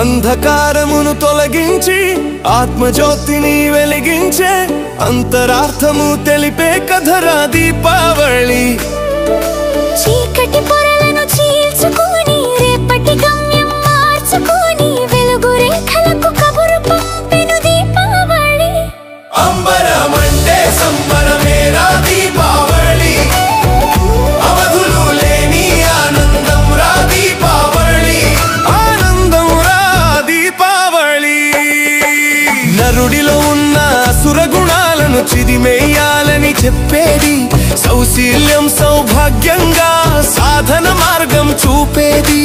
అంధకారమును తొలగించి ఆత్మజ్యోతిని వెలిగించే అంతరార్థము తెలిపే కథరా దీపావళి. చీకటి పొరలను చీల్చుకొని రేపటి గమ్యం మార్చుకొని వెలుగు రేఖలకు కబురు పంపెను దీపావళి. అంబరమంటే సంబరమేరా దీపావళి, అవధులు లేని ఆనందం రా దీపావళి, ఆనందం రా దీపావళి. నరుడిలో ఉన్న సురగుణాలను చిదిమేయాలని చెప్పేది, సౌశీల్యం సౌభాగ్యంగా సాధన మార్గం చూపేది.